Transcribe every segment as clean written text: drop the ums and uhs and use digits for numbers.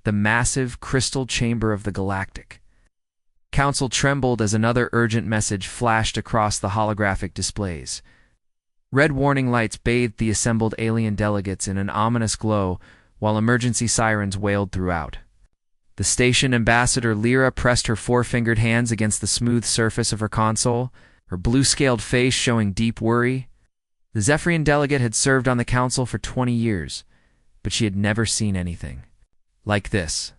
the massive crystal chamber of the Galactic Council trembled as another urgent message flashed across the holographic displays. Red warning lights bathed the assembled alien delegates in an ominous glow, while emergency sirens wailed throughout. The station ambassador Lyra pressed her four-fingered hands against the smooth surface of her console, her blue-scaled face showing deep worry. The Zephyrian delegate had served on the council for 20 years, but she had never seen anything like this.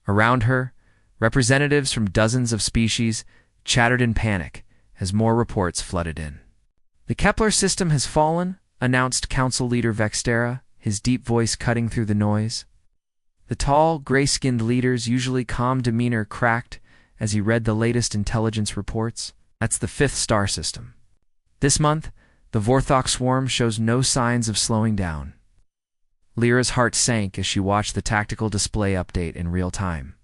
Around her, representatives from dozens of species chattered in panic as more reports flooded in. "The Kepler system has fallen," announced Council Leader Vextera, his deep voice cutting through the noise. The tall, gray-skinned leader's usually calm demeanor cracked as he read the latest intelligence reports. "That's the fifth star system. This month, the Vorthok swarm shows no signs of slowing down." Lyra's heart sank as she watched the tactical display update in real time.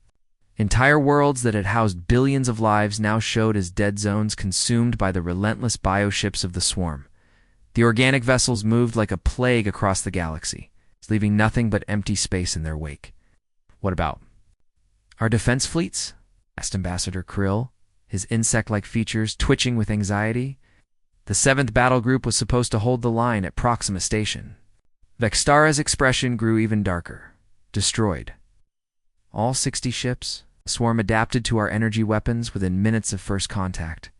Entire worlds that had housed billions of lives now showed as dead zones consumed by the relentless bioships of the swarm. The organic vessels moved like a plague across the galaxy, leaving nothing but empty space in their wake. "What about our defense fleets?" asked Ambassador Krill, his insect-like features twitching with anxiety. "The 7th Battle Group was supposed to hold the line at Proxima Station." Vextara's expression grew even darker. "Destroyed. All 60 ships. The swarm adapted to our energy weapons within minutes of first contact.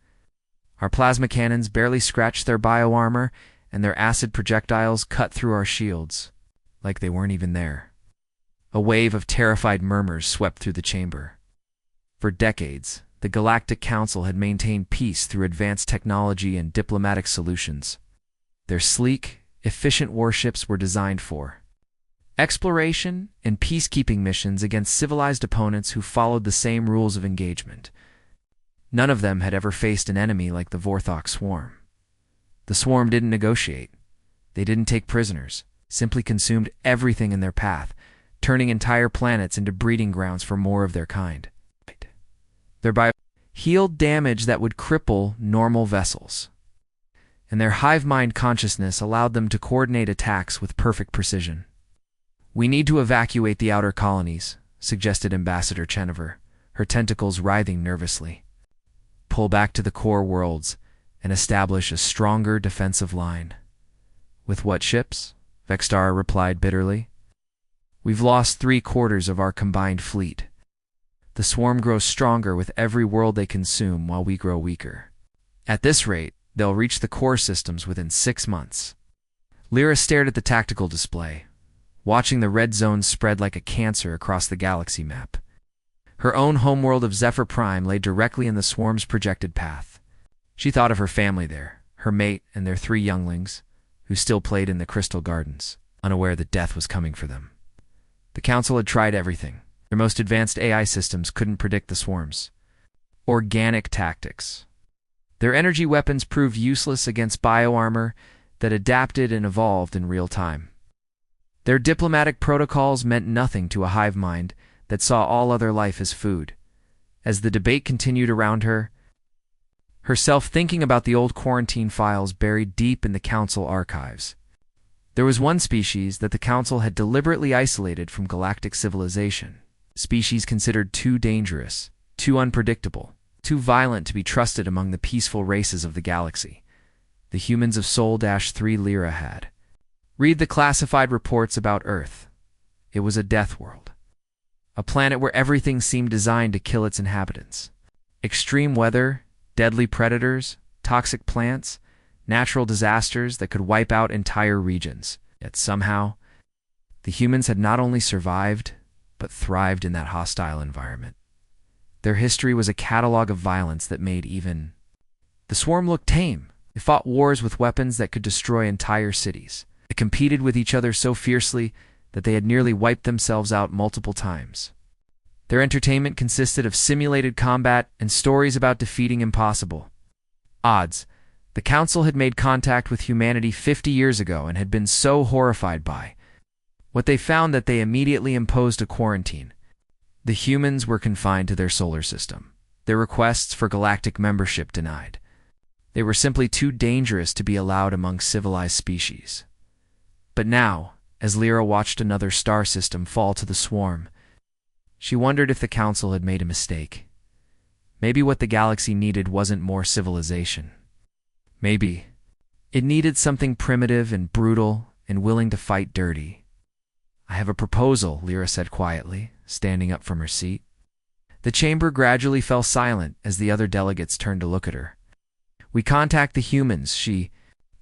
Our plasma cannons barely scratched their bioarmor, and their acid projectiles cut through our shields, like they weren't even there." A wave of terrified murmurs swept through the chamber. For decades, the Galactic Council had maintained peace through advanced technology and diplomatic solutions. Their sleek, efficient warships were designed for exploration and peacekeeping missions against civilized opponents who followed the same rules of engagement. None of them had ever faced an enemy like the Vorthok swarm. The swarm didn't negotiate. They didn't take prisoners, simply consumed everything in their path, turning entire planets into breeding grounds for more of their kind. Thereby healed damage that would cripple normal vessels. And their hive-mind consciousness allowed them to coordinate attacks with perfect precision. "We need to evacuate the outer colonies," suggested Ambassador Chenever, her tentacles writhing nervously. "Pull back to the core worlds and establish a stronger defensive line." "With what ships?" Vextara replied bitterly. "We've lost 3/4 of our combined fleet. The swarm grows stronger with every world they consume while we grow weaker. At this rate, they'll reach the core systems within 6 months." Lyra stared at the tactical display, watching the red zones spread like a cancer across the galaxy map. Her own homeworld of Zephyr Prime lay directly in the swarm's projected path. She thought of her family there, her mate and their 3 younglings, who still played in the Crystal Gardens, unaware that death was coming for them. The Council had tried everything. Their most advanced AI systems couldn't predict the swarms. Organic tactics. Their energy weapons proved useless against bioarmor that adapted and evolved in real time. Their diplomatic protocols meant nothing to a hive mind that saw all other life as food. As the debate continued around her, herself thinking about the old quarantine files buried deep in the Council archives. There was one species that the Council had deliberately isolated from galactic civilization. Species considered too dangerous, too unpredictable, too violent to be trusted among the peaceful races of the galaxy. The humans of Sol-3 Lyra had. Read the classified reports about Earth. It was a death world. A planet where everything seemed designed to kill its inhabitants. Extreme weather, deadly predators, toxic plants, natural disasters that could wipe out entire regions. Yet somehow, the humans had not only survived, but thrived in that hostile environment. Their history was a catalog of violence that made even the swarm look tame. They fought wars with weapons that could destroy entire cities. They competed with each other so fiercely that they had nearly wiped themselves out multiple times. Their entertainment consisted of simulated combat and stories about defeating impossible odds. The Council had made contact with humanity 50 years ago and had been so horrified by what they found that they immediately imposed a quarantine. The humans were confined to their solar system, their requests for galactic membership denied. They were simply too dangerous to be allowed among civilized species. But now, as Lyra watched another star system fall to the swarm, She wondered if the Council had made a mistake. Maybe what the galaxy needed wasn't more civilization. Maybe it needed something primitive and brutal and willing to fight dirty. "I have a proposal," Lyra said quietly, standing up from her seat. The chamber gradually fell silent as the other delegates turned to look at her. "We contact the humans," she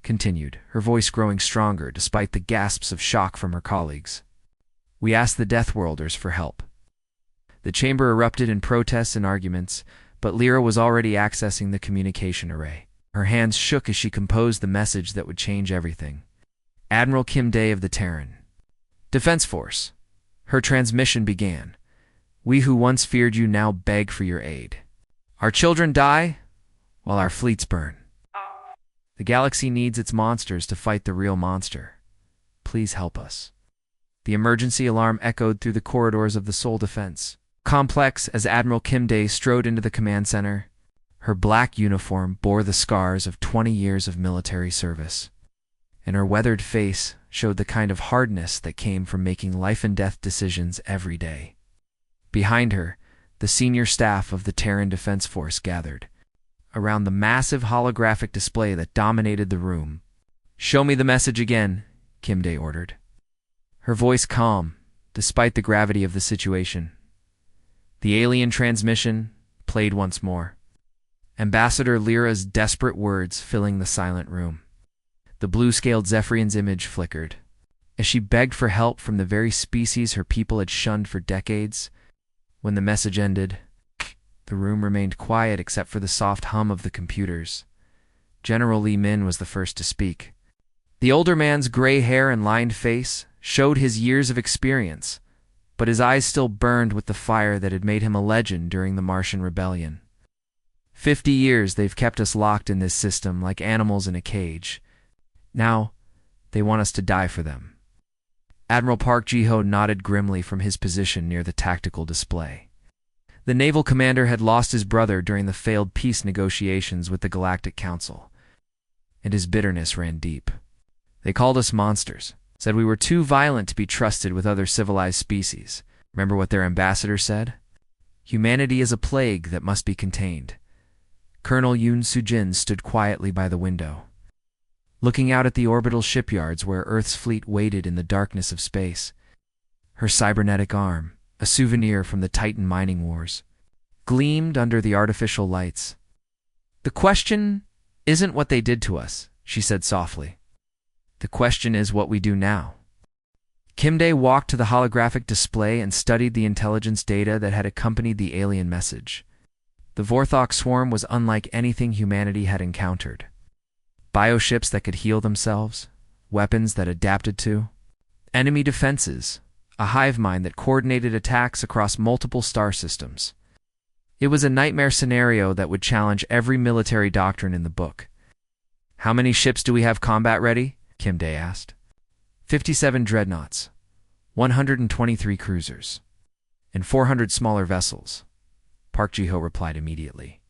continued, her voice growing stronger despite the gasps of shock from her colleagues. "We ask the Deathworlders for help." The chamber erupted in protests and arguments, but Lyra was already accessing the communication array. Her hands shook as she composed the message that would change everything. Admiral Kim Day of the Terran Defense Force. Her transmission began. "We who once feared you now beg for your aid. Our children die, while our fleets burn. The galaxy needs its monsters to fight the real monster. Please help us." The emergency alarm echoed through the corridors of the Sol Defense Complex as Admiral Kim Day strode into the command center. Her black uniform bore the scars of 20 years of military service, and her weathered face showed the kind of hardness that came from making life-and-death decisions every day. Behind her, the senior staff of the Terran Defense Force gathered around the massive holographic display that dominated the room. "Show me the message again," Kim Day ordered, her voice calm despite the gravity of the situation. The alien transmission played once more, Ambassador Lyra's desperate words filling the silent room. The blue-scaled Zephyrian's image flickered. As she begged for help from the very species her people had shunned for decades, when the message ended, the room remained quiet except for the soft hum of the computers. General Li Min was the first to speak. The older man's gray hair and lined face showed his years of experience, but his eyes still burned with the fire that had made him a legend during the Martian Rebellion. 50 years they've kept us locked in this system like animals in a cage. Now, they want us to die for them. Admiral Park Ji-ho nodded grimly from his position near the tactical display. The naval commander had lost his brother during the failed peace negotiations with the Galactic Council, and his bitterness ran deep. "They called us monsters, said we were too violent to be trusted with other civilized species. Remember what their ambassador said? Humanity is a plague that must be contained." Colonel Yoon Soo-jin stood quietly by the window, looking out at the orbital shipyards where Earth's fleet waited in the darkness of space. Her cybernetic arm, a souvenir from the Titan mining wars, gleamed under the artificial lights. "The question isn't what they did to us," she said softly. "The question is what we do now." Kim Day walked to the holographic display and studied the intelligence data that had accompanied the alien message. The Vorthok swarm was unlike anything humanity had encountered. Bioships that could heal themselves, weapons that adapted to enemy defenses, a hive mind that coordinated attacks across multiple star systems. It was a nightmare scenario that would challenge every military doctrine in the book. "How many ships do we have combat ready?" Kim Day asked. 57 dreadnoughts, 123 cruisers, and 400 smaller vessels," Park Ji-ho replied immediately.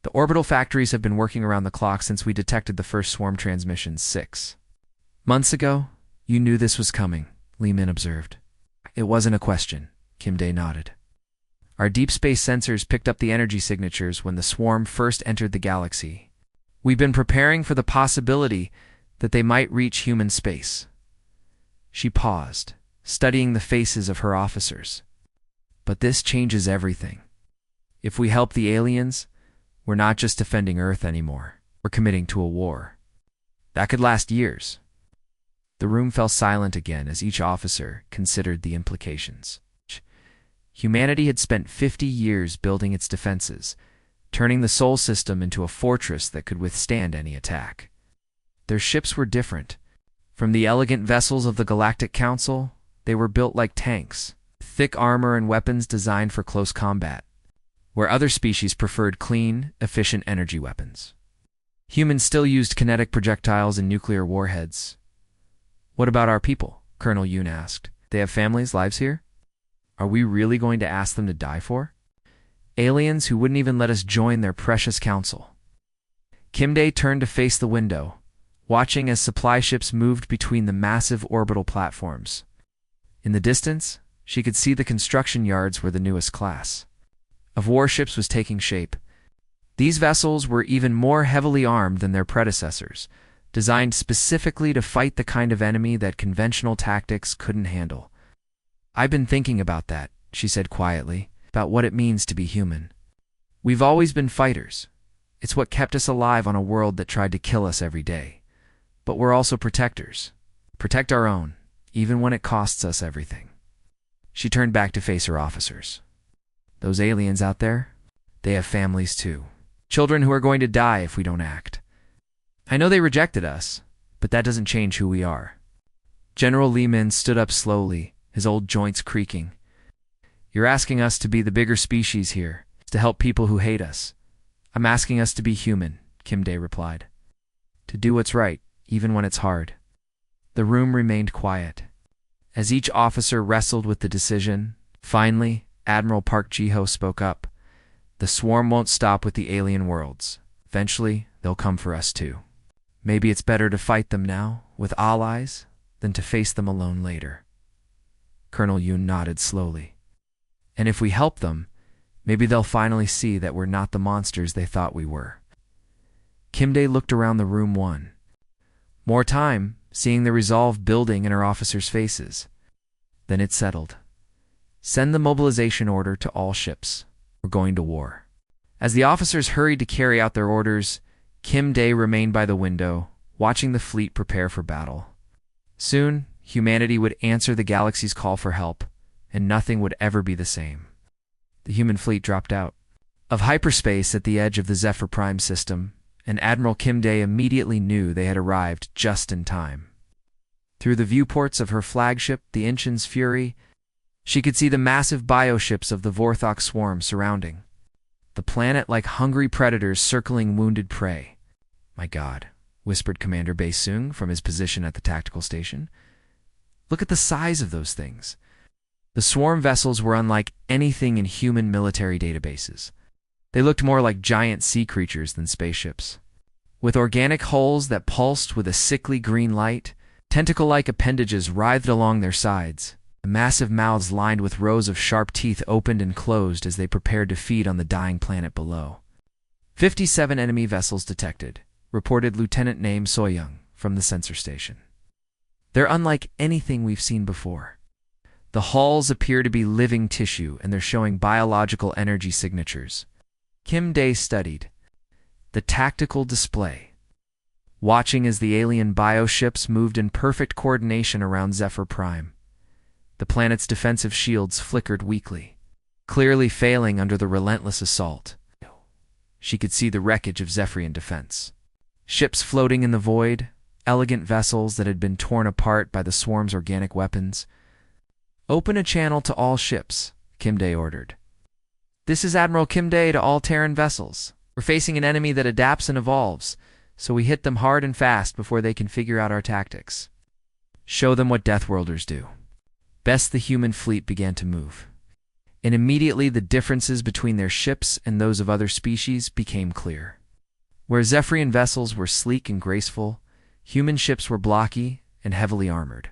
"The orbital factories have been working around the clock since we detected the first swarm transmissions 6 months ago." "You knew this was coming," Li Min observed. "It wasn't a question," Kim Day nodded. "Our deep space sensors picked up the energy signatures when the swarm first entered the galaxy. We've been preparing for the possibility that they might reach human space." She paused, studying the faces of her officers. "But this changes everything. If we help the aliens, we're not just defending Earth anymore. We're committing to a war that could last years." The room fell silent again as each officer considered the implications. Humanity had spent 50 years building its defenses, turning the Sol system into a fortress that could withstand any attack. Their ships were different. From the elegant vessels of the Galactic Council, they were built like tanks, thick armor and weapons designed for close combat, where other species preferred clean, efficient energy weapons. Humans still used kinetic projectiles and nuclear warheads. "What about our people?" Colonel Yoon asked. "They have families, lives here? Are we really going to ask them to die for? Aliens who wouldn't even let us join their precious council." Kim Day turned to face the window, watching as supply ships moved between the massive orbital platforms. In the distance, She could see the construction yards where the newest class of warships was taking shape. These vessels were even more heavily armed than their predecessors, designed specifically to fight the kind of enemy that conventional tactics couldn't handle. "I've been thinking about that," she said quietly, "about what it means to be human. We've always been fighters. It's what kept us alive on a world that tried to kill us every day. But we're also protectors. Protect our own, even when it costs us everything." She turned back to face her officers. "Those aliens out there, they have families too. Children who are going to die if we don't act. I know they rejected us, but that doesn't change who we are." General Li Min stood up slowly, his old joints creaking. "You're asking us to be the bigger species here, to help people who hate us. I'm asking us to be human," Kim Dae replied. "To do what's right, even when it's hard." The room remained quiet. As each officer wrestled with the decision, finally, Admiral Park Ji-ho spoke up. "The swarm won't stop with the alien worlds. Eventually, they'll come for us too. Maybe it's better to fight them now, with allies, than to face them alone later." Colonel Yoon nodded slowly. "And if we help them, maybe they'll finally see that we're not the monsters they thought we were." Kim Dae looked around the room more time, seeing the resolve building in her officers' faces. Then it settled. "Send the mobilization order to all ships. We're going to war." As the officers hurried to carry out their orders, Kim Dae remained by the window, watching the fleet prepare for battle. Soon, humanity would answer the galaxy's call for help, and nothing would ever be the same. The human fleet dropped out of hyperspace at the edge of the Zephyr Prime system, and Admiral Kim Dae immediately knew they had arrived just in time. Through the viewports of her flagship, the Inchen's Fury, she could see the massive bioships of the Vorthok swarm surrounding the planet like hungry predators circling wounded prey. "My God," whispered Commander Bae Sung from his position at the tactical station. "Look at the size of those things." The swarm vessels were unlike anything in human military databases. They looked more like giant sea creatures than spaceships. With organic hulls that pulsed with a sickly green light, tentacle-like appendages writhed along their sides. The massive mouths lined with rows of sharp teeth opened and closed as they prepared to feed on the dying planet below. 57 enemy vessels detected, reported Lieutenant Name Soyoung from the sensor station. "They're unlike anything we've seen before. The hulls appear to be living tissue, and they're showing biological energy signatures." Kim Dae studied the tactical display, watching as the alien bioships moved in perfect coordination around Zephyr Prime. The planet's defensive shields flickered weakly, clearly failing under the relentless assault. She could see the wreckage of Zephyrian defense. Ships floating in the void, elegant vessels that had been torn apart by the swarm's organic weapons. "Open a channel to all ships," Kim Dae ordered. "This is Admiral Kim Dae to all Terran vessels. We're facing an enemy that adapts and evolves, so we hit them hard and fast before they can figure out our tactics. Show them what Deathworlders do." Best the human fleet began to move, and immediately the differences between their ships and those of other species became clear. Where Zephyrian vessels were sleek and graceful, human ships were blocky and heavily armored.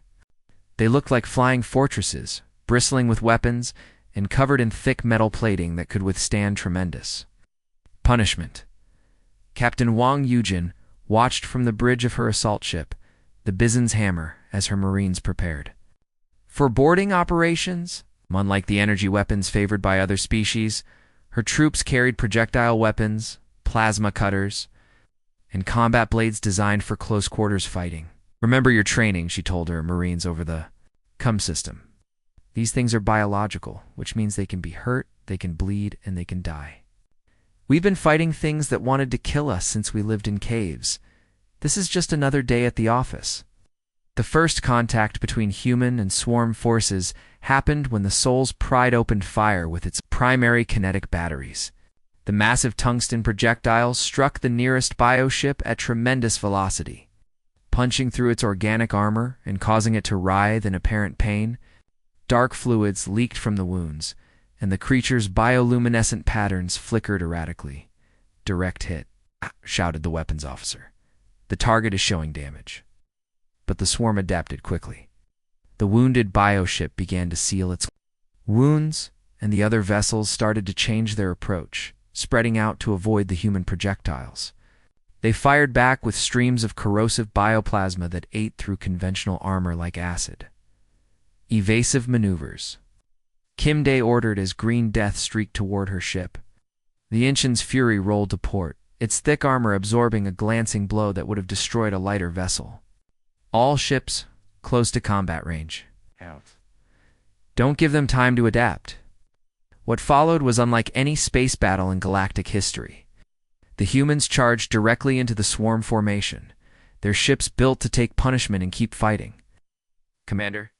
They looked like flying fortresses, bristling with weapons and covered in thick metal plating that could withstand tremendous punishment. Captain Wang Yujin watched from the bridge of her assault ship, the Bison's Hammer, as her Marines prepared for boarding operations. Unlike the energy weapons favored by other species, her troops carried projectile weapons, plasma cutters, and combat blades designed for close-quarters fighting. "Remember your training," she told her Marines over the CUM system. "These things are biological, which means they can be hurt, they can bleed, and they can die. We've been fighting things that wanted to kill us since we lived in caves. This is just another day at the office." The first contact between human and swarm forces happened when the Soul's Pride opened fire with its primary kinetic batteries. The massive tungsten projectiles struck the nearest bioship at tremendous velocity, punching through its organic armor and causing it to writhe in apparent pain. Dark fluids leaked from the wounds, and the creature's bioluminescent patterns flickered erratically. "Direct hit," shouted the weapons officer. "The target is showing damage." But the swarm adapted quickly. The wounded bioship began to seal its Wounds and the other vessels started to change their approach, spreading out to avoid the human projectiles. They fired back with streams of corrosive bioplasma that ate through conventional armor like acid. Evasive maneuvers. Kim Day ordered as Green Death streaked toward her ship. The Inchin's Fury rolled to port, its thick armor absorbing a glancing blow that would have destroyed a lighter vessel. All ships close to combat range. Don't give them time to adapt. What followed was unlike any space battle in galactic history. The humans charged directly into the swarm formation, their ships built to take punishment and keep fighting. Commander?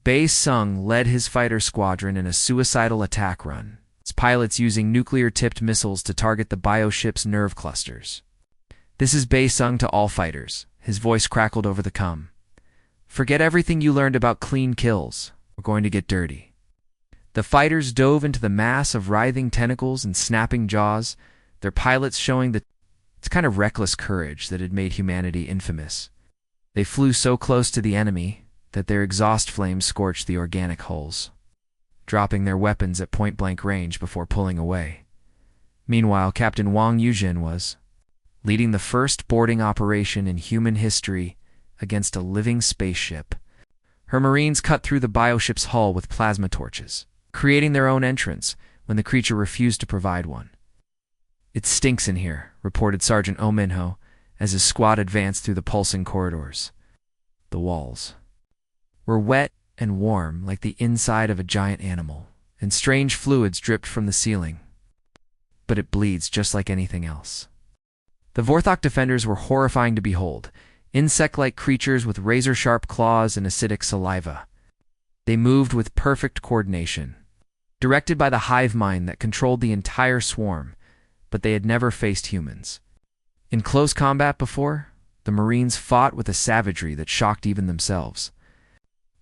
Bei Sung led his fighter squadron in a suicidal attack run, its pilots using nuclear-tipped missiles to target the bioship's nerve clusters. This is Bei Sung to all fighters. His voice crackled over the comm. Forget everything you learned about clean kills. We're going to get dirty. The fighters dove into the mass of writhing tentacles and snapping jaws, their pilots showing the kind of reckless courage that had made humanity infamous. They flew so close to the enemy that their exhaust flames scorched the organic hulls, dropping their weapons at point-blank range before pulling away. Meanwhile, Captain Wang Yujin was leading the first boarding operation in human history against a living spaceship. Her Marines cut through the bioship's hull with plasma torches, creating their own entrance when the creature refused to provide one. "It stinks in here," reported Sergeant Oh Minho as his squad advanced through the pulsing corridors. The walls were wet and warm like the inside of a giant animal, and strange fluids dripped from the ceiling. But it bleeds just like anything else. The Vorthok defenders were horrifying to behold, insect-like creatures with razor-sharp claws and acidic saliva. They moved with perfect coordination, directed by the hive mind that controlled the entire swarm, but they had never faced humans. In close combat before, the Marines fought with a savagery that shocked even themselves.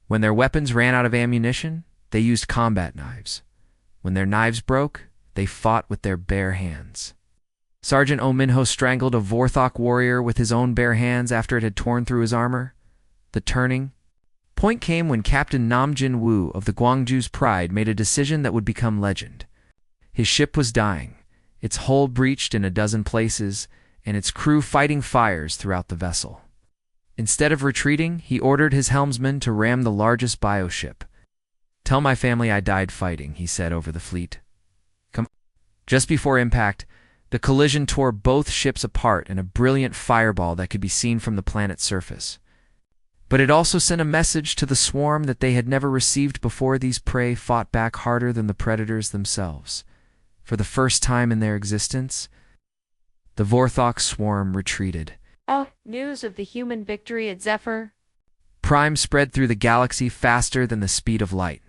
When their weapons ran out of ammunition, they used combat knives. When their knives broke, they fought with their bare hands. Sergeant Oh Minho strangled a Vorthok warrior with his own bare hands after it had torn through his armor. The turning point came when Captain Nam Jin Woo of the Gwangju's Pride made a decision that would become legend. His ship was dying, its hull breached in a dozen places, and its crew fighting fires throughout the vessel. Instead of retreating, he ordered his helmsman to ram the largest bioship. "Tell my family I died fighting," he said over the fleet. Just before impact, the collision tore both ships apart in a brilliant fireball that could be seen from the planet's surface. But it also sent a message to the swarm that they had never received before. These prey fought back harder than the predators themselves. For the first time in their existence, the Vorthok swarm retreated. News of the human victory at Zephyr. Prime spread through the galaxy faster than the speed of light.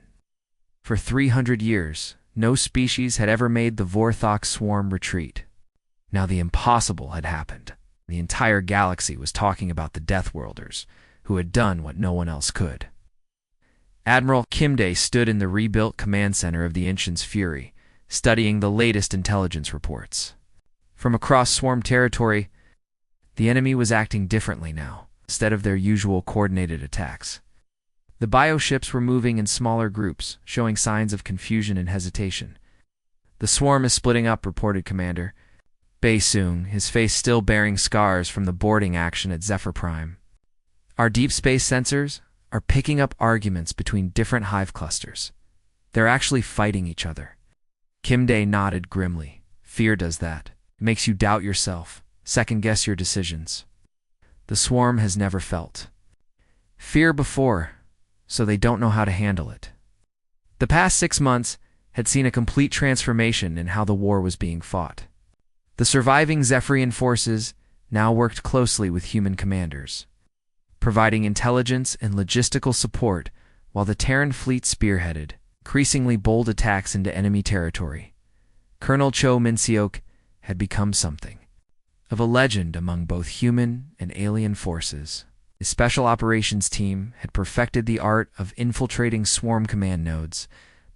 For 300 years, no species had ever made the Vorthok swarm retreat. Now the impossible had happened. The entire galaxy was talking about the Deathworlders, who had done what no one else could. Admiral Kim Day stood in the rebuilt command center of the Inchin's Fury, studying the latest intelligence reports. From across swarm territory, the enemy was acting differently now, instead of their usual coordinated attacks. The bioships were moving in smaller groups, showing signs of confusion and hesitation. "The swarm is splitting up," reported Commander Bei Sung, his face still bearing scars from the boarding action at Zephyr Prime. "Our deep space sensors are picking up arguments between different hive clusters. They're actually fighting each other." Kim Day nodded grimly. "Fear does that. It makes you doubt yourself, second-guess your decisions. The swarm has never felt fear before, so they don't know how to handle it." The past 6 months had seen a complete transformation in how the war was being fought. The surviving Zephyrian forces now worked closely with human commanders, providing intelligence and logistical support while the Terran fleet spearheaded increasingly bold attacks into enemy territory. Colonel Cho Min-seok had become something of a legend among both human and alien forces. His special operations team had perfected the art of infiltrating swarm command nodes,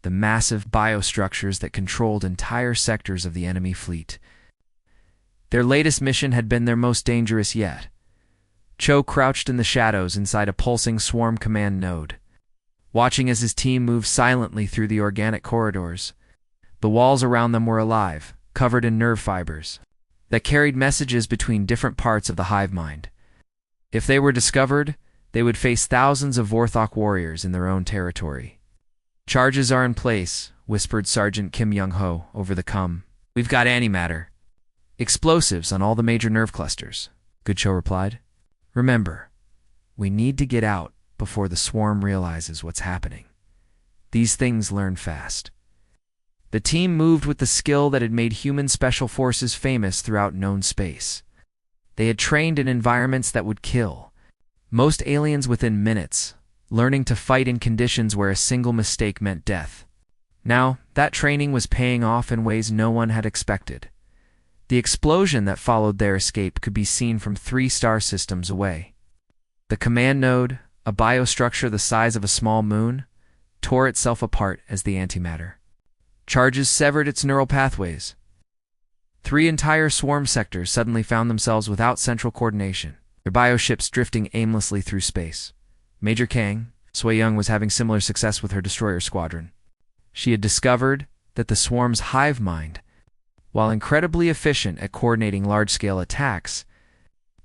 the massive biostructures that controlled entire sectors of the enemy fleet. Their latest mission had been their most dangerous yet. Cho crouched in the shadows inside a pulsing swarm command node, watching as his team moved silently through the organic corridors. The walls around them were alive, covered in nerve fibers that carried messages between different parts of the hive mind. If they were discovered, they would face thousands of Vorthok warriors in their own territory. "Charges are in place," whispered Sergeant Kim Young-ho over the comm. "We've got antimatter. Explosives on all the major nerve clusters," Goodshow replied. "Remember, we need to get out before the swarm realizes what's happening. These things learn fast." The team moved with the skill that had made human special forces famous throughout known space. They had trained in environments that would kill most aliens within minutes, learning to fight in conditions where a single mistake meant death. Now, that training was paying off in ways no one had expected. The explosion that followed their escape could be seen from 3 star systems away. The command node, a biostructure the size of a small moon, tore itself apart as the antimatter charges severed its neural pathways. 3 entire swarm sectors suddenly found themselves without central coordination, their bioships drifting aimlessly through space. Major Kang, Sui Young, was having similar success with her destroyer squadron. She had discovered that the swarm's hive mind, while incredibly efficient at coordinating large-scale attacks,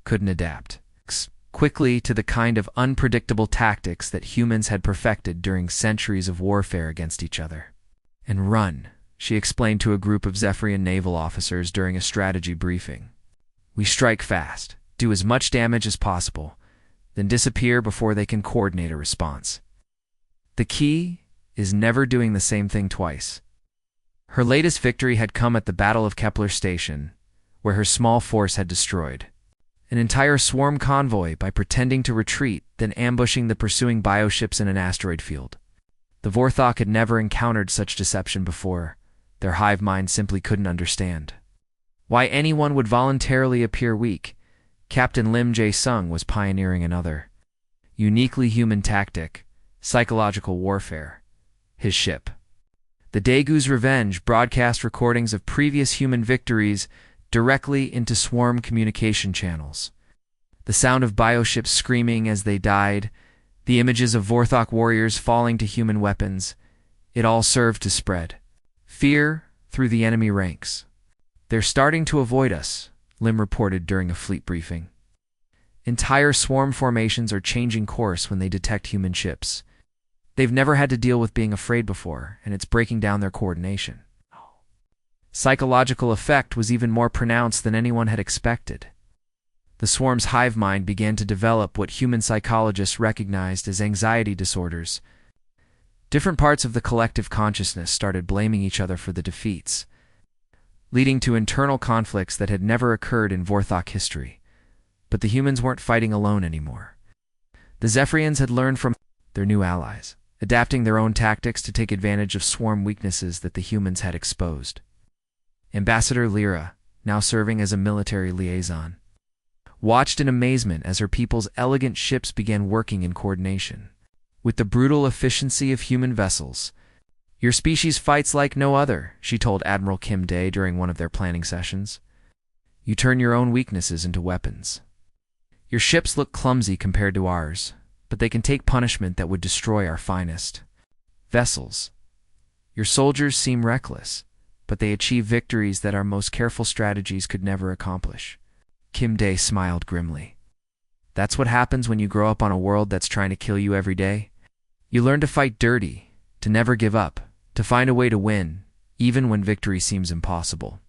couldn't adapt quickly to the kind of unpredictable tactics that humans had perfected during centuries of warfare against each other. "And run," she explained to a group of Zephyrian naval officers during a strategy briefing. "We strike fast, do as much damage as possible, then disappear before they can coordinate a response. The key is never doing the same thing twice." Her latest victory had come at the Battle of Kepler Station, where her small force had destroyed an entire swarm convoy by pretending to retreat, then ambushing the pursuing bioships in an asteroid field. The Vorthok had never encountered such deception before. Their hive mind simply couldn't understand why anyone would voluntarily appear weak. Captain Lim Jae-sung was pioneering another uniquely human tactic: psychological warfare. His ship, the Daegu's Revenge, broadcast recordings of previous human victories directly into swarm communication channels. The sound of bioships screaming as they died, the images of Vorthok warriors falling to human weapons, it all served to spread fear through the enemy ranks. "They're starting to avoid us," Lim reported during a fleet briefing. "Entire swarm formations are changing course when they detect human ships. They've never had to deal with being afraid before, and it's breaking down their coordination." Psychological effect was even more pronounced than anyone had expected. The swarm's hive mind began to develop what human psychologists recognized as anxiety disorders. Different parts of the collective consciousness started blaming each other for the defeats, leading to internal conflicts that had never occurred in Vorthok history. But the humans weren't fighting alone anymore. The Zephyrians had learned from their new allies, adapting their own tactics to take advantage of swarm weaknesses that the humans had exposed. Ambassador Lyra, now serving as a military liaison, watched in amazement as her people's elegant ships began working in coordination with the brutal efficiency of human vessels. "Your species fights like no other," she told Admiral Kim Dae during one of their planning sessions. "You turn your own weaknesses into weapons. Your ships look clumsy compared to ours, but they can take punishment that would destroy our finest vessels. Your soldiers seem reckless, but they achieve victories that our most careful strategies could never accomplish." Kim Dae smiled grimly. "That's what happens when you grow up on a world that's trying to kill you every day. You learn to fight dirty, to never give up, to find a way to win, even when victory seems impossible."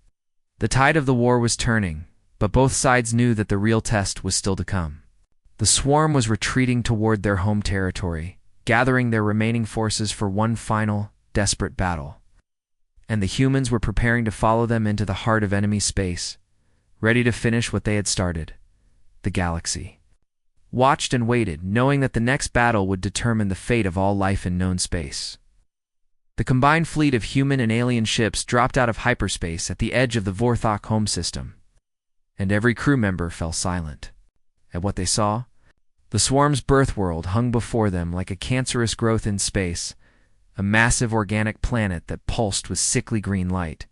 The tide of the war was turning, but both sides knew that the real test was still to come. The swarm was retreating toward their home territory, gathering their remaining forces for one final, desperate battle. And the humans were preparing to follow them into the heart of enemy space, ready to finish what they had started. The galaxy watched and waited, knowing that the next battle would determine the fate of all life in known space. The combined fleet of human and alien ships dropped out of hyperspace at the edge of the Vorthok home system, and every crew member fell silent at what they saw. The swarm's birth world hung before them like a cancerous growth in space, a massive organic planet that pulsed with sickly green light,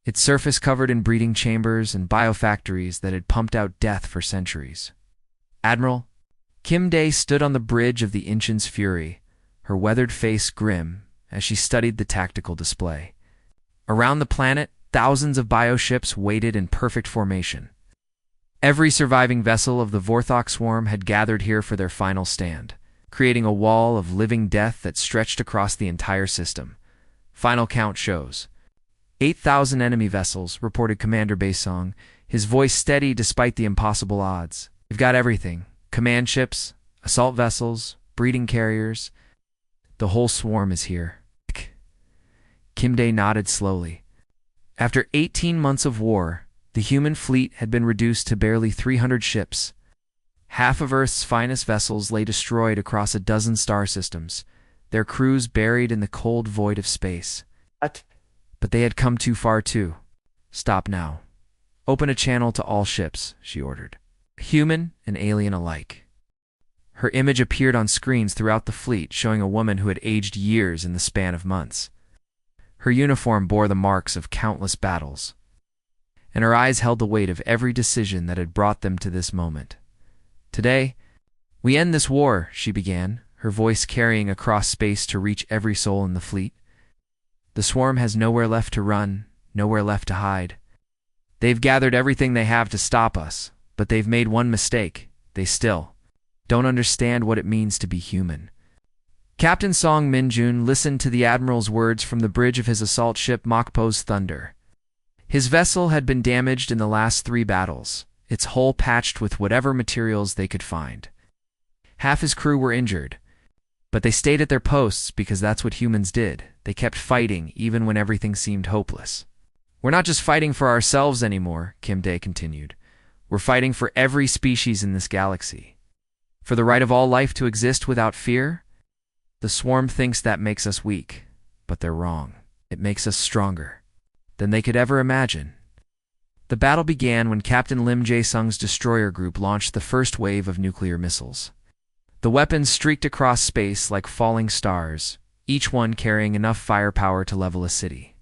its surface covered in breeding chambers and biofactories that had pumped out death for centuries. Admiral Kim Dae stood on the bridge of the Inchin's Fury, her weathered face grim as she studied the tactical display. Around the planet, thousands of bioships waited in perfect formation. Every surviving vessel of the Vorthok swarm had gathered here for their final stand, creating a wall of living death that stretched across the entire system. Final count shows 8,000 enemy vessels, reported Commander Baisong, his voice steady despite the impossible odds. We've got everything. Command ships, assault vessels, breeding carriers. The whole swarm is here. Kim Dae nodded slowly. After 18 months of war, the human fleet had been reduced to barely 300 ships. Half of Earth's finest vessels lay destroyed across a dozen star systems, their crews buried in the cold void of space. But they had come too far too. Stop now. Open a channel to all ships, she ordered. Human and alien alike. Her image appeared on screens throughout the fleet, showing a woman who had aged years in the span of months. Her uniform bore the marks of countless battles, and her eyes held the weight of every decision that had brought them to this moment. Today, we end this war, she began, her voice carrying across space to reach every soul in the fleet. The swarm has nowhere left to run, nowhere left to hide. They've gathered everything they have to stop us, but they've made one mistake. They still don't understand what it means to be human. Captain Song Min-jun listened to the Admiral's words from the bridge of his assault ship Mokpo's Thunder. His vessel had been damaged in the last 3 battles, its hull patched with whatever materials they could find. Half his crew were injured, but they stayed at their posts because that's what humans did. They kept fighting even when everything seemed hopeless. We're not just fighting for ourselves anymore, Kim Dae continued. We're fighting for every species in this galaxy. For the right of all life to exist without fear. The swarm thinks that makes us weak, but they're wrong. It makes us stronger than they could ever imagine. The battle began when Captain Lim Jae-sung's destroyer group launched the first wave of nuclear missiles. The weapons streaked across space like falling stars, each one carrying enough firepower to level a city.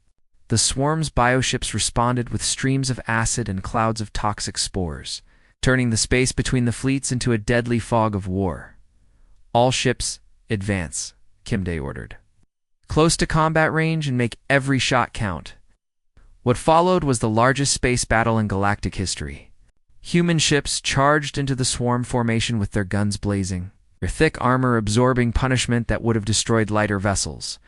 The swarm's bioships responded with streams of acid and clouds of toxic spores, turning the space between the fleets into a deadly fog of war. All ships, advance, Kim Dae ordered. Close to combat range and make every shot count. What followed was the largest space battle in galactic history. Human ships charged into the swarm formation with their guns blazing, their thick armor absorbing punishment that would have destroyed lighter vessels.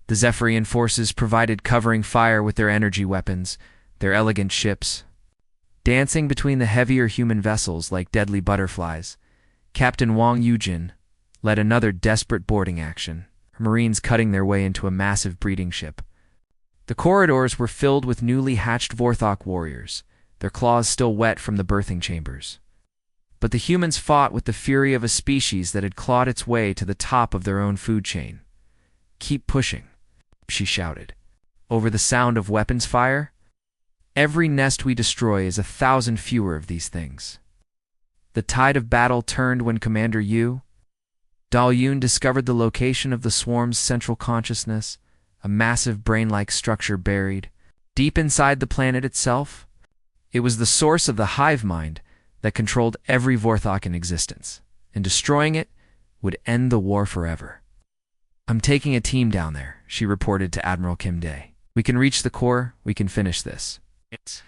The Zephyrian forces provided covering fire with their energy weapons, their elegant ships. Dancing between the heavier human vessels like deadly butterflies, Captain Wang Yujin led another desperate boarding action, her Marines cutting their way into a massive breeding ship. The corridors were filled with newly hatched Vorthok warriors, their claws still wet from the birthing chambers. But the humans fought with the fury of a species that had clawed its way to the top of their own food chain. Keep pushing, she shouted. Over the sound of weapons fire, every nest we destroy is 1,000 fewer of these things. The tide of battle turned when Commander Dal-Yun discovered the location of the swarm's central consciousness, a massive brain-like structure buried deep inside the planet itself. It was the source of the hive mind that controlled every Vorthok in existence, and destroying it would end the war forever. I'm taking a team down there, she reported to Admiral Kim Dae. We can reach the core, we can finish this. It's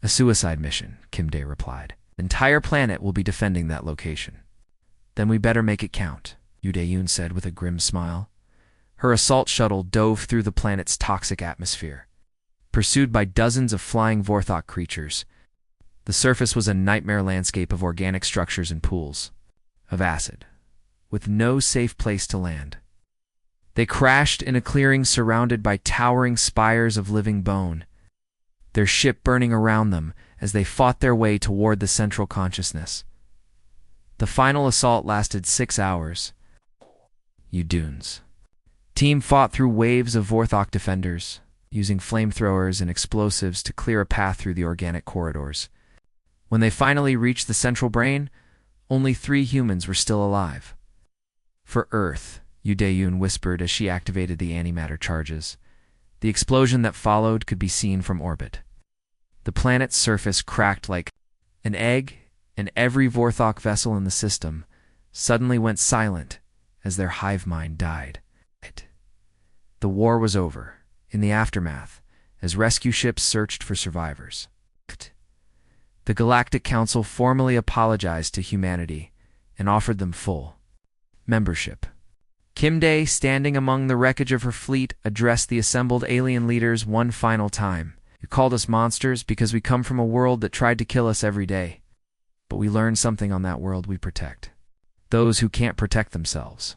a suicide mission, Kim Dae replied. The entire planet will be defending that location. Then we better make it count, Yoo Dae-yoon said with a grim smile. Her assault shuttle dove through the planet's toxic atmosphere, pursued by dozens of flying Vorthok creatures. The surface was a nightmare landscape of organic structures and pools of acid, with no safe place to land. They crashed in a clearing surrounded by towering spires of living bone, their ship burning around them as they fought their way toward the central consciousness. The final assault lasted 6 hours. Dunes. Team fought through waves of Vorthok defenders, using flamethrowers and explosives to clear a path through the organic corridors. When they finally reached the central brain, only 3 humans were still alive. For Earth, Yoo Dae-yoon whispered as she activated the antimatter charges. The explosion that followed could be seen from orbit. The planet's surface cracked like an egg, and every Vorthok vessel in the system suddenly went silent as their hive mind died. The war was over. In the aftermath, as rescue ships searched for survivors, the Galactic Council formally apologized to humanity and offered them full membership. Kimday, standing among the wreckage of her fleet, addressed the assembled alien leaders one final time. "You called us monsters because we come from a world that tried to kill us every day. But we learned something on that world we protect. Those who can't protect themselves.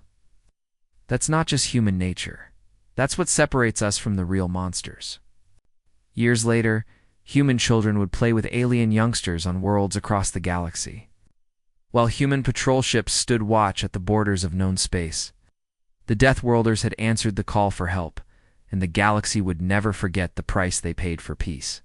That's not just human nature. That's what separates us from the real monsters." Years later, human children would play with alien youngsters on worlds across the galaxy, while human patrol ships stood watch at the borders of known space. The Deathworlders had answered the call for help, and the galaxy would never forget the price they paid for peace.